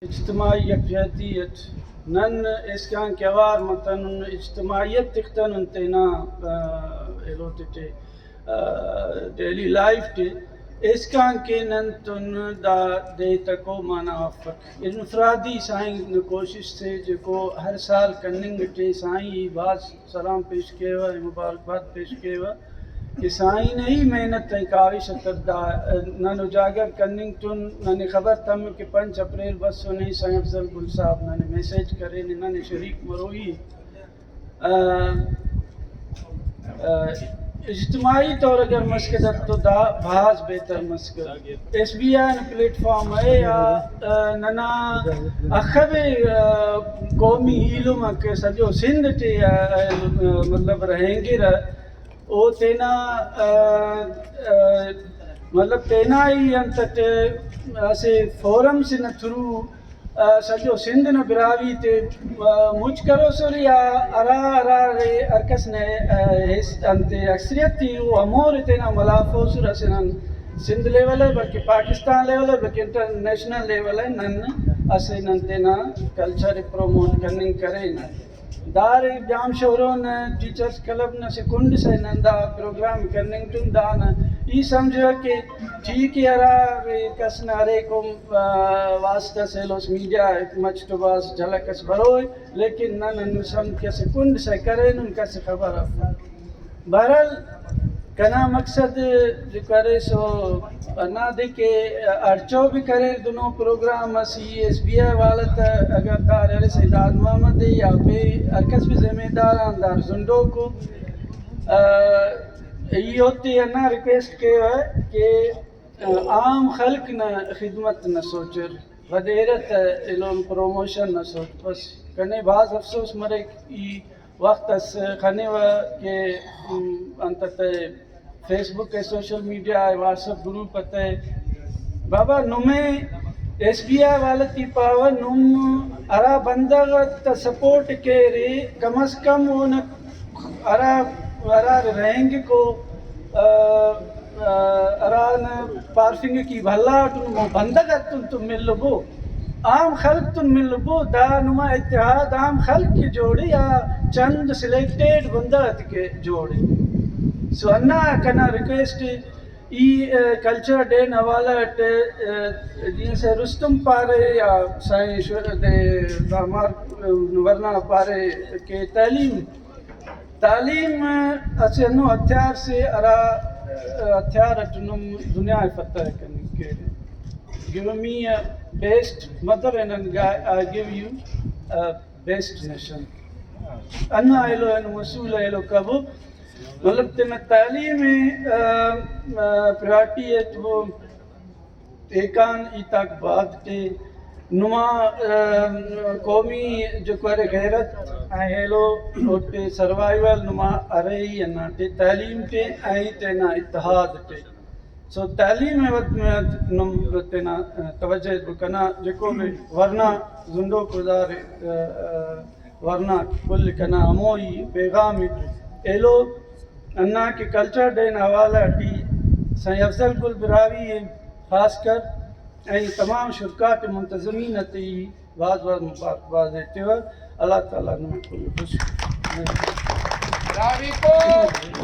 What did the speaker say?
اجتماعی یکجہتیت نن اسکان کیوار متن اجتماعیت تختن انتنا ایلوتے ڈیلی لائف تے اسکان کے نن تن دا دیتا کو مانا وفق انفرادی سائیں کوشش سے جو کو ہر سال کننگ تے سائیں باز سلام پیش کیوا مبارکباد پیش کیوا کہ سائیں نہیں محنت تے کاوش کردا نن اجاگر کننگ تن نن خبر تم کہ 5 اپریل بس نہیں سائیں افضل گل صاحب نن میسیج کرے نن شریک مروئی اجتماعی طور اگر مسکدت تو دا بھاز بہتر مسکد ایس بی آئی پلیٹ فارم ہے یا ننا اخب قومی علم کے سجو سندھ تے مطلب رہیں گے او تینا مطلب تینا ہی انتت اسے فورم سے نہ تھرو سجو سندھ نہ براوی تے مجھ کرو سوری ارا رے ارکس نے انتے اکثریت تھی وہ امور تینا ملافو سر اسنن سندھ لیول ہے بلکہ پاکستان لیول ہے بلکہ انٹرنیشنل لیول ہے نن اسے نن تینا کلچر پروموٹ کرنگ کرے نا دار جام شورون ٹیچرز کلب نہ سیکنڈ سے نندا پروگرام کرنے تم دان یہ سمجھو کہ ٹھیک ہے کس نارے کو واسطہ سے لوس میڈیا مچ تو باس جھلکس بروئے لیکن نن سم کے سیکنڈ سے کرے ان کا سے خبر بہرحال کنا مقصد جو کرے سو نہ دے کہ ارچو بھی کرے دونوں پروگرام سی ایس بی آئی والت اگر دار علی سیداد محمد یا بے ارکس بھی ذمہ داران دار زندوں کو یہ ہوتی ہے نا ریکویسٹ کے ہے کہ عام خلق نہ خدمت نہ سوچر ودیرت علم پروموشن نہ سوچ بس کنے بعض افسوس مرے کی وقت اس خنے و کہ انتت فیس بک ہے سوشل میڈیا ہے واٹس ایپ گروپ ہے بابا نمے ایس بی آئی والتی پاور نم ارا بندہ سپورٹ کے رے کم از کم ان ارا رینگ کو اران پارفنگ کی بھلا تم بندہ کر تم مل لبو عام خلق تم مل لبو دا نما اتحاد عام خلق کی جوڑی یا چند سلیکٹیڈ بندہ کے جوڑی سو انا کنا ریکویسٹ ای کلچر ڈے نوالا جیسے رستم پارے یا سائیں دے ورنہ پارے کہ تعلیم اسے نو ہتھیار سے ارا ہتھیار اٹنم دنیا فتح کرنے کے give me a best mother and I give you a best nation انا ایلو ان مسئول ایلو کبو مطلب تینا تعلیم پریارٹی ہے تو ایکان ای تک بعد تے نما قومی جو کرے غیرت ایلو تے سروائیول نما ارئی انا تے تعلیم تے آئی تینا اتحاد تے سو تعلیم میں نم تینا توجہ بکنا جکو بھی ورنہ زندو کدار ورنہ کل کنا ہموئی پیغام ایلو انا کہ کلچر ڈے نوالا ٹی سائیں افضل گل براوی خاص کر این تمام شرکات منتظمین تی باز مبارکباد دیتے ہوئے اللہ تعالیٰ نے کل خوش